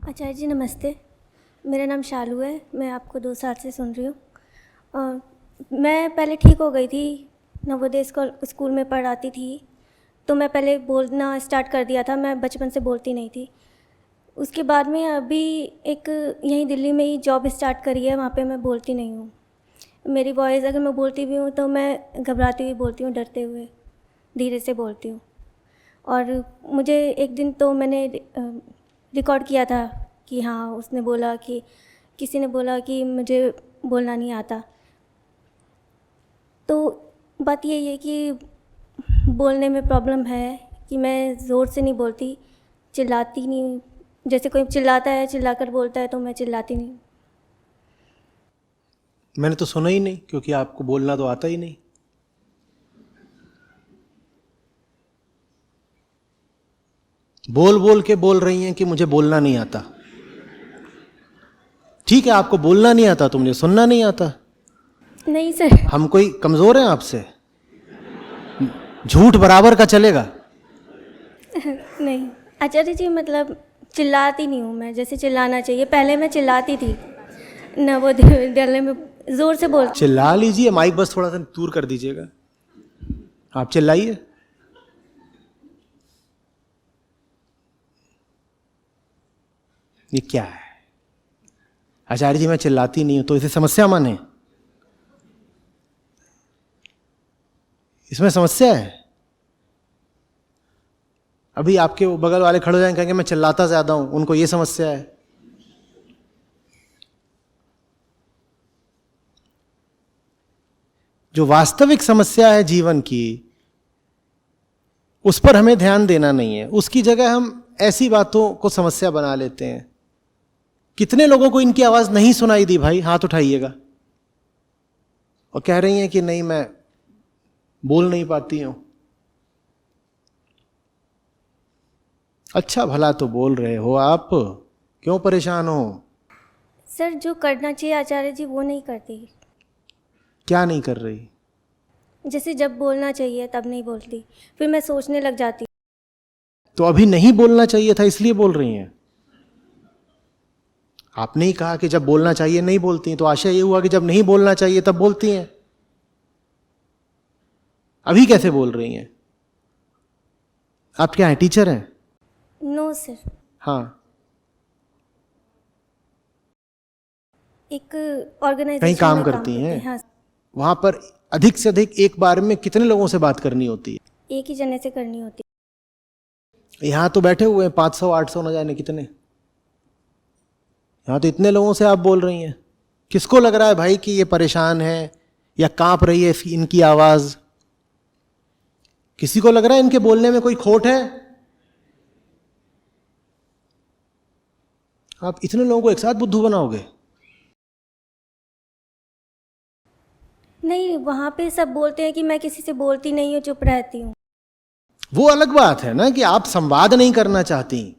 आचार्य जी नमस्ते। मेरा नाम शालू है। मैं आपको 2 साल से सुन रही हूँ। मैं पहले ठीक हो गई थी, नवोदय स्कूल में पढ़ाती थी, तो मैं पहले बोलना स्टार्ट कर दिया था। मैं बचपन से बोलती नहीं थी। उसके बाद में अभी एक यहीं दिल्ली में ही जॉब स्टार्ट करी है, वहाँ पे मैं बोलती नहीं हूँ। मेरी वॉइस अगर मैं बोलती भी हूँ तो मैं घबराती हुई बोलती हूँ, डरते हुए धीरे से बोलती हूँ। और मुझे एक दिन तो मैंने रिकॉर्ड किया था कि हाँ, उसने बोला कि किसी ने बोला कि मुझे बोलना नहीं आता। तो बात यही है कि बोलने में प्रॉब्लम है कि मैं ज़ोर से नहीं बोलती, चिल्लाती नहीं हूँ। जैसे कोई चिल्लाता है, चिल्लाकर बोलता है, तो मैं चिल्लाती नहीं। मैंने तो सुना ही नहीं, क्योंकि आपको बोलना तो आता ही नहीं। बोल बोल के बोल रही हैं कि मुझे बोलना नहीं आता। ठीक है, आपको बोलना नहीं आता तो मुझे सुनना नहीं आता। नहीं सर। हम कोई कमजोर हैं आपसे? झूठ बराबर का चलेगा। नहीं आचार्य जी, मतलब चिल्लाती नहीं हूँ मैं, जैसे चिल्लाना चाहिए। पहले मैं चिल्लाती थी नवोदय विद्यालय में, ज़ोर से बोल। चिल्ला लीजिए, माइक बस थोड़ा सा दूर कर दीजिएगा। आप चिल्लाइए। ये क्या है? आचार्य जी मैं चिल्लाती नहीं हूं, तो इसे समस्या माने? इसमें समस्या है? अभी आपके वो बगल वाले खड़े हो जाएंगे, कहेंगे मैं चिल्लाता ज्यादा हूं, उनको ये समस्या है। जो वास्तविक समस्या है जीवन की, उस पर हमें ध्यान देना नहीं है। उसकी जगह हम ऐसी बातों को समस्या बना लेते हैं। कितने लोगों को इनकी आवाज नहीं सुनाई दी भाई? हाथ उठाइएगा। और कह रही हैं कि नहीं, मैं बोल नहीं पाती हूं। अच्छा भला तो बोल रहे हो आप, क्यों परेशान हो? सर, जो करना चाहिए आचार्य जी वो नहीं करती। क्या नहीं कर रही? जैसे जब बोलना चाहिए तब नहीं बोलती, फिर मैं सोचने लग जाती। तो अभी नहीं बोलना चाहिए था, इसलिए बोल रही हैं। आपने ही कहा कि जब बोलना चाहिए नहीं बोलती, तो आशा ये हुआ कि जब नहीं बोलना चाहिए तब बोलती हैं। अभी कैसे बोल रही हैं? आप क्या हैं, टीचर हैं? नो सर, हाँ। एक कहीं ऑर्गेनाइजेशन काम में काम करती करते हैं? हैं। हाँ, वहां पर अधिक से अधिक एक बार में कितने लोगों से बात करनी होती है? एक ही जने से करनी होती। यहां तो बैठे हुए हैं 500 800 न जाने कितने। यहां तो इतने लोगों से आप बोल रही हैं। किसको लग रहा है भाई कि ये परेशान है या कांप रही है इनकी आवाज? किसी को लग रहा है इनके बोलने में कोई खोट है? आप इतने लोगों को एक साथ बुद्धू बनाओगे? नहीं, वहाँ पे सब बोलते हैं कि मैं किसी से बोलती नहीं हूँ, चुप रहती हूँ। वो अलग बात है ना कि आप संवाद नहीं करना चाहती।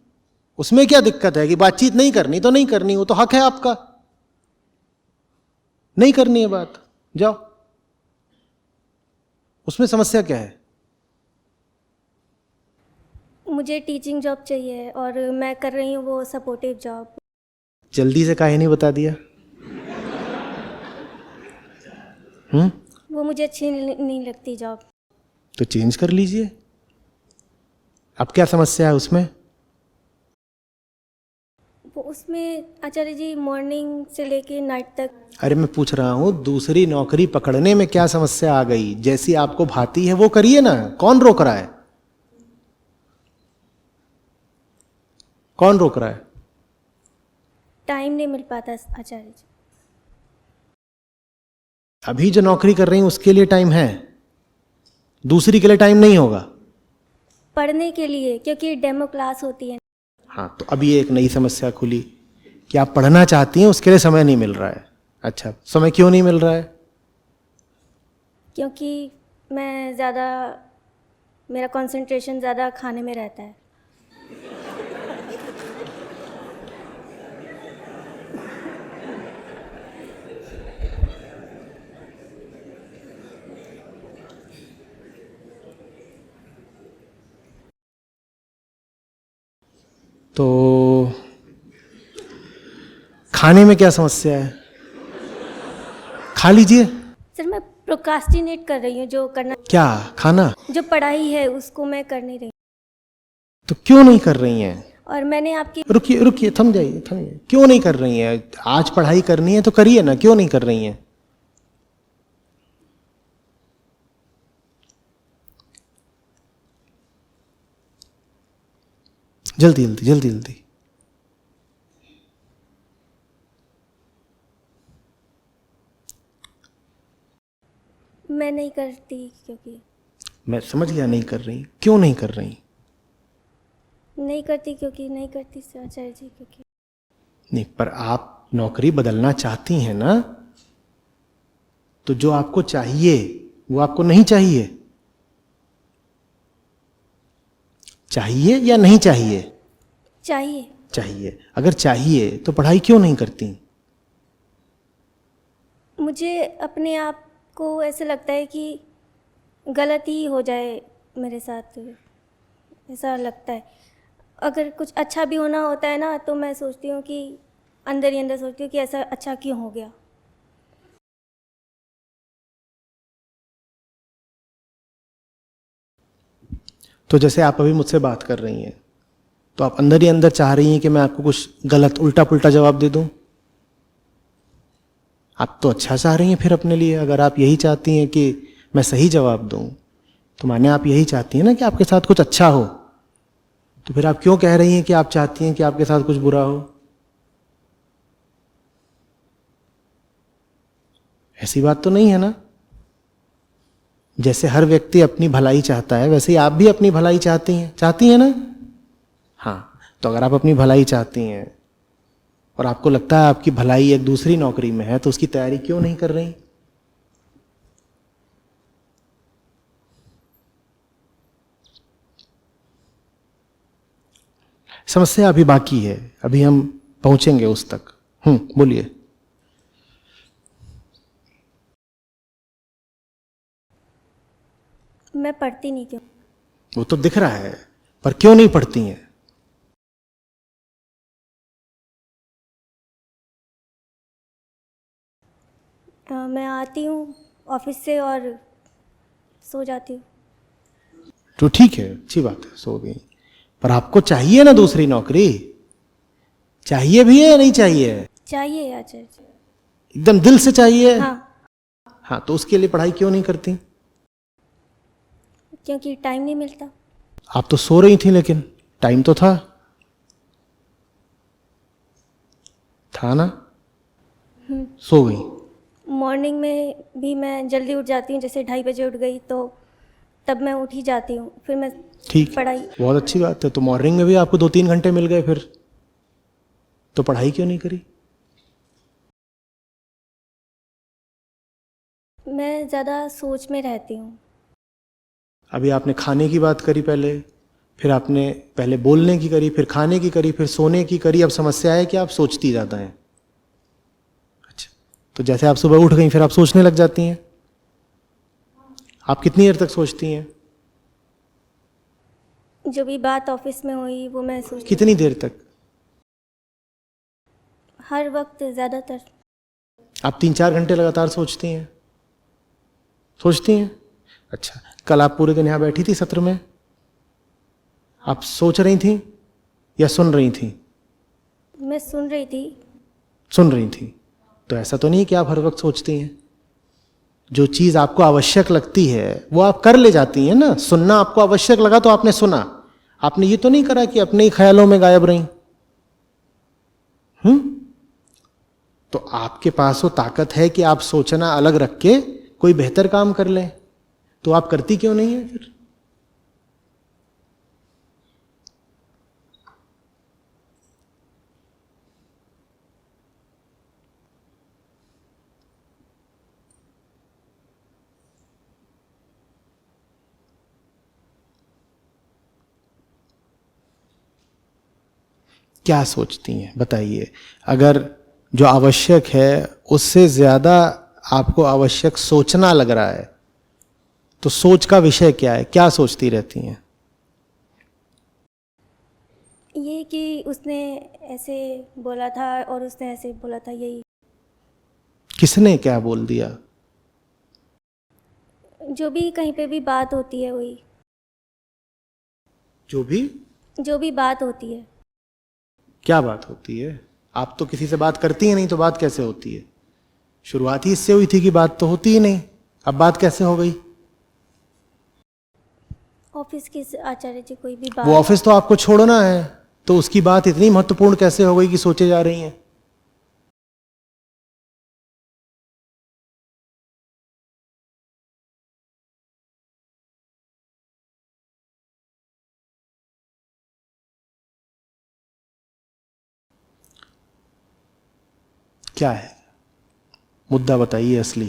उसमें क्या दिक्कत है कि बातचीत नहीं करनी तो नहीं करनी, वो तो हक है आपका। नहीं करनी है बात, जाओ। उसमें समस्या क्या है? मुझे टीचिंग जॉब चाहिए और मैं कर रही हूँ वो सपोर्टिव जॉब। जल्दी से काहे नहीं बता दिया? वो मुझे अच्छी नहीं लगती जॉब। तो चेंज कर लीजिए। अब क्या समस्या है उसमें? वो उसमें आचार्य जी मॉर्निंग से लेके नाइट तक। अरे मैं पूछ रहा हूं दूसरी नौकरी पकड़ने में क्या समस्या आ गई? जैसी आपको भाती है वो करिए ना, कौन रोक रहा है? कौन रोक रहा है? टाइम नहीं मिल पाता आचार्य जी। अभी जो नौकरी कर रही हैं उसके लिए टाइम है, दूसरी के लिए टाइम नहीं होगा। पढ़ने के लिए, क्योंकि डेमो क्लास होती है। हाँ, तो अभी एक नई समस्या खुली कि आप पढ़ना चाहती हैं, उसके लिए समय नहीं मिल रहा है। अच्छा, समय क्यों नहीं मिल रहा है? क्योंकि मेरा कंसंट्रेशन ज़्यादा खाने में रहता है। तो खाने में क्या समस्या है? खा लीजिए। सर, मैं प्रोक्रास्टिनेट कर रही हूँ, जो करना, क्या खाना? जो पढ़ाई है उसको मैं कर नहीं रही। तो क्यों नहीं कर रही हैं? और मैंने आपकी, रुकिए रुकिए, थम जाइए थम जाइए। क्यों नहीं कर रही हैं? आज पढ़ाई करनी है तो करिए ना, क्यों नहीं कर रही हैं? जल्दी जल्दी जल्दी जल्दी। मैं नहीं करती क्योंकि मैं समझ गया, नहीं कर रही। क्यों नहीं कर रही? नहीं करती क्योंकि नहीं करती सर, आचार्य जी, क्योंकि नहीं, पर आप नौकरी बदलना चाहती हैं ना, तो जो आपको चाहिए वो आपको नहीं चाहिए। चाहिए या नहीं चाहिए? चाहिए। चाहिए। अगर चाहिए तो पढ़ाई क्यों नहीं करती? मुझे अपने आप को ऐसे लगता है कि गलत ही हो जाए मेरे साथ, ऐसा लगता है। अगर कुछ अच्छा भी होना होता है ना, तो मैं सोचती हूँ कि अंदर ही अंदर सोचती हूँ कि ऐसा अच्छा क्यों हो गया। तो जैसे आप अभी मुझसे बात कर रही हैं, तो आप अंदर ही अंदर चाह रही हैं कि मैं आपको कुछ गलत उल्टा पुल्टा जवाब दे दूं। आप तो अच्छा चाह रही हैं फिर अपने लिए। अगर आप यही चाहती हैं कि मैं सही जवाब दूं, तो माने आप यही चाहती हैं ना कि आपके साथ कुछ अच्छा हो। तो फिर आप क्यों कह रही हैं कि आप चाहती हैं कि आपके साथ कुछ बुरा हो? ऐसी बात तो नहीं है ना। जैसे हर व्यक्ति अपनी भलाई चाहता है, वैसे ही आप भी अपनी भलाई चाहती हैं ना। हाँ, तो अगर आप अपनी भलाई चाहती हैं और आपको लगता है आपकी भलाई एक दूसरी नौकरी में है, तो उसकी तैयारी क्यों नहीं कर रही? समस्या अभी बाकी है, अभी हम पहुंचेंगे उस तक। बोलिए। मैं पढ़ती नहीं क्यों? वो तो दिख रहा है, पर क्यों नहीं पढ़ती हैं? मैं आती हूँ ऑफिस से और सो जाती हूँ। तो ठीक है, अच्छी बात है, सो गई। पर आपको चाहिए ना दूसरी नौकरी? चाहिए भी है या नहीं चाहिए? चाहिए आचार्य जी। एकदम दिल से चाहिए? हाँ, हाँ, तो उसके लिए पढ़ाई क्यों नहीं करती? क्योंकि टाइम नहीं मिलता। आप तो सो रही थी, लेकिन टाइम तो था ना? सो गई। मॉर्निंग में भी मैं जल्दी उठ जाती हूँ, जैसे 2:30 बजे उठ गई तो तब मैं उठ ही जाती हूँ। फिर मैं ठीक, पढ़ाई, बहुत अच्छी बात है। तो मॉर्निंग में भी आपको 2-3 घंटे मिल गए, फिर तो पढ़ाई क्यों नहीं करी? मैं ज़्यादा सोच में रहती हूँ। अभी आपने खाने की बात करी पहले, फिर आपने पहले बोलने की करी, फिर खाने की करी, फिर सोने की करी। अब समस्या है कि आप सोचती ज़्यादा हैं। अच्छा, तो जैसे आप सुबह उठ गई, फिर आप सोचने लग जाती हैं। आप कितनी देर तक सोचती हैं? जो भी बात ऑफिस में हुई वो मैं सोचती कितनी देर तक? हर वक्त, ज़्यादातर। आप 3-4 घंटे लगातार सोचती हैं? अच्छा, कल आप पूरे दिन यहाँ बैठी थी सत्र में, आप सोच रही थी या सुन रही थी? मैं सुन रही थी। सुन रही थी। तो ऐसा तो नहीं कि आप हर वक्त सोचती हैं। जो चीज़ आपको आवश्यक लगती है वो आप कर ले जाती हैं ना। सुनना आपको आवश्यक लगा तो आपने सुना। आपने ये तो नहीं करा कि अपने ही ख्यालों में गायब रही। तो आपके पास वो ताकत है कि आप सोचना अलग रख के कोई बेहतर काम कर लें, तो आप करती क्यों नहीं है फिर? क्या सोचती हैं बताइए? अगर जो आवश्यक है उससे ज्यादा आपको आवश्यक सोचना लग रहा है, तो सोच का विषय क्या है? क्या सोचती रहती हैं? ये कि उसने ऐसे बोला था और उसने ऐसे बोला था, यही। किसने क्या बोल दिया? जो भी कहीं पे भी बात होती है वही, जो भी बात होती है। क्या बात होती है? आप तो किसी से बात करती हैं नहीं, तो बात कैसे होती है? शुरुआत ही इससे हुई थी कि बात तो होती ही नहीं, अब बात कैसे हो गई? ऑफिस के आचार्य जी कोई भी वो बात। ऑफिस तो आपको छोड़ना है, तो उसकी बात इतनी महत्वपूर्ण कैसे हो गई कि सोचे जा रही हैं? क्या है मुद्दा? बताइए असली।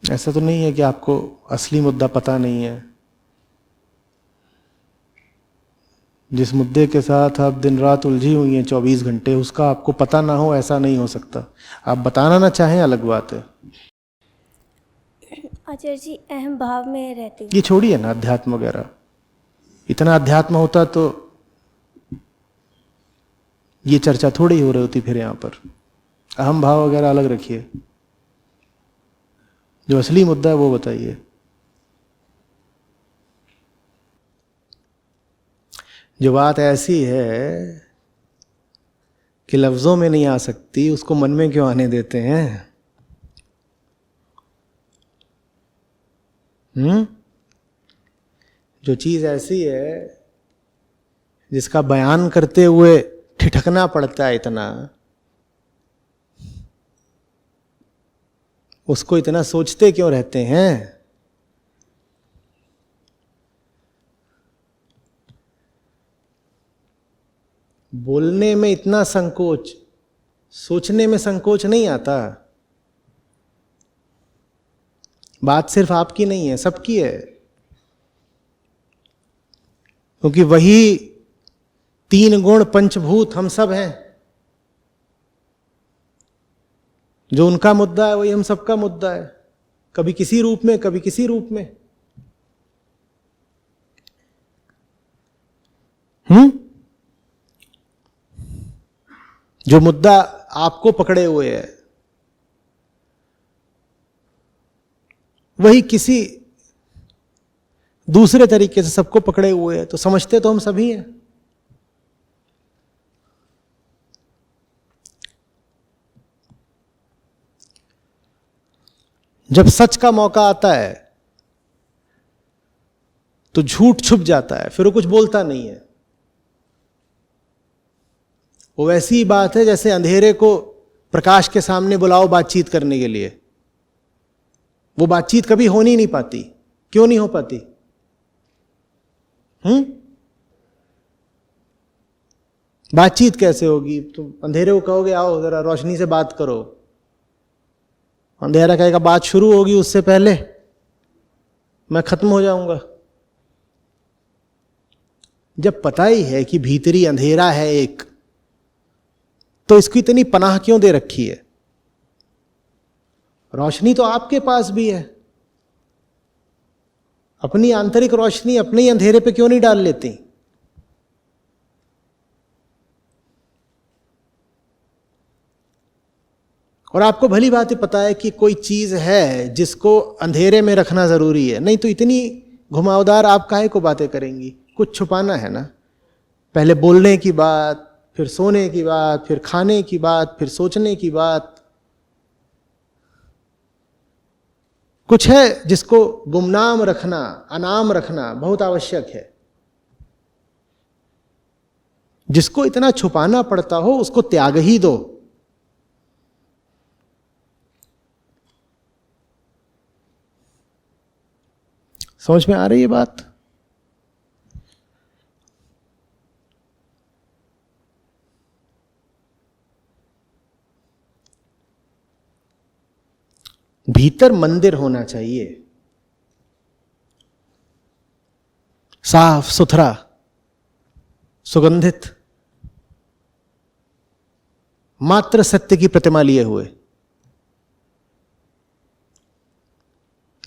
ऐसा तो नहीं है कि आपको असली मुद्दा पता नहीं है। जिस मुद्दे के साथ आप दिन रात उलझी हुई हैं 24 घंटे, उसका आपको पता ना हो, ऐसा नहीं हो सकता। आप बताना ना चाहें अलग बात है। आचार्य जी अहम भाव में रहती हूँ। ये छोड़िए ना अध्यात्म वगैरह, इतना अध्यात्म होता तो ये चर्चा थोड़ी हो रही होती फिर यहां पर। अहम भाव वगैरह अलग रखिए, जो असली मुद्दा है वो बताइए। जो बात ऐसी है कि लफ्जों में नहीं आ सकती, उसको मन में क्यों आने देते हैं? जो चीज ऐसी है जिसका बयान करते हुए ठिठकना पड़ता है इतना, उसको इतना सोचते क्यों रहते हैं? बोलने में इतना संकोच, सोचने में संकोच नहीं आता। बात सिर्फ आपकी नहीं है, सबकी है, क्योंकि वही 3 गुण पंचभूत हम सब हैं। जो उनका मुद्दा है वही हम सबका मुद्दा है, कभी किसी रूप में, कभी किसी रूप में। जो मुद्दा आपको पकड़े हुए है वही किसी दूसरे तरीके से सबको पकड़े हुए है, तो समझते तो हम सभी हैं। जब सच का मौका आता है तो झूठ छुप जाता है, फिर वो कुछ बोलता नहीं है। वो वैसी ही बात है जैसे अंधेरे को प्रकाश के सामने बुलाओ बातचीत करने के लिए, वो बातचीत कभी हो नहीं पाती। क्यों नहीं हो पाती? बातचीत कैसे होगी? तुम अंधेरे को कहोगे आओ जरा रोशनी से बात करो, अंधेरा कहेगा बात शुरू होगी उससे पहले मैं खत्म हो जाऊंगा। जब पता ही है कि भीतरी अंधेरा है एक, तो इसको इतनी पनाह क्यों दे रखी है? रोशनी तो आपके पास भी है, अपनी आंतरिक रोशनी अपने ही अंधेरे पे क्यों नहीं डाल लेती? और आपको भली बात पता है कि कोई चीज है जिसको अंधेरे में रखना जरूरी है, नहीं तो इतनी घुमावदार आप काहे को बातें करेंगी? कुछ छुपाना है ना। पहले बोलने की बात, फिर सोने की बात, फिर खाने की बात, फिर सोचने की बात। कुछ है जिसको गुमनाम रखना, अनाम रखना बहुत आवश्यक है। जिसको इतना छुपाना पड़ता हो उसको त्याग ही दो। समझ में आ रही है बात? भीतर मंदिर होना चाहिए, साफ सुथरा, सुगंधित, मात्र सत्य की प्रतिमा लिए हुए।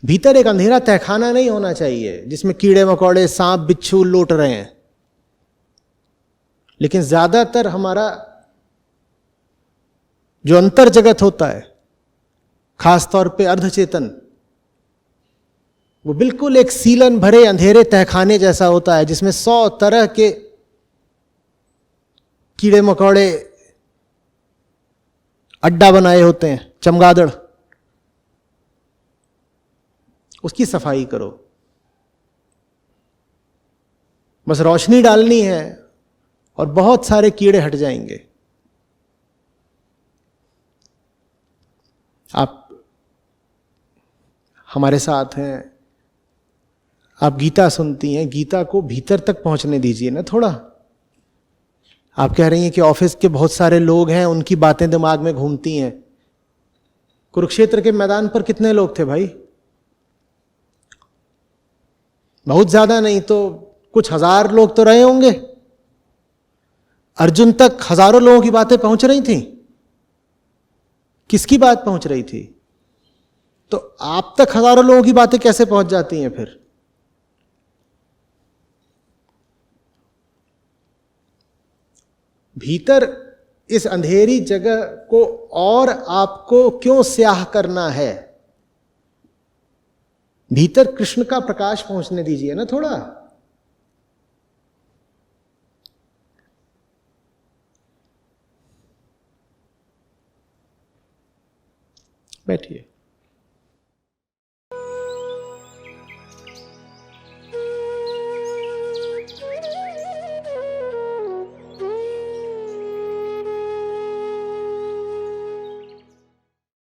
भीतर एक अंधेरा तहखाना नहीं होना चाहिए जिसमें कीड़े मकोड़े, सांप बिच्छू लौट रहे हैं। लेकिन ज्यादातर हमारा जो अंतर जगत होता है, खासतौर पे अर्धचेतन, वो बिल्कुल एक सीलन भरे अंधेरे तहखाने जैसा होता है जिसमें 100 तरह के कीड़े मकोड़े अड्डा बनाए होते हैं, चमगादड़। उसकी सफाई करो। बस रोशनी डालनी है और बहुत सारे कीड़े हट जाएंगे। आप हमारे साथ हैं, आप गीता सुनती हैं, गीता को भीतर तक पहुंचने दीजिए ना थोड़ा। आप कह रही हैं कि ऑफिस के बहुत सारे लोग हैं, उनकी बातें दिमाग में घूमती हैं। कुरुक्षेत्र के मैदान पर कितने लोग थे भाई? बहुत ज्यादा नहीं तो कुछ हजार लोग तो रहे होंगे। अर्जुन तक हजारों लोगों की बातें पहुंच रही थी। किसकी बात पहुंच रही थी? तो आप तक हजारों लोगों की बातें कैसे पहुंच जाती हैं फिर? भीतर इस अंधेरी जगह को और आपको क्यों स्याह करना है? भीतर कृष्ण का प्रकाश पहुंचने दीजिए ना थोड़ा। बैठिए।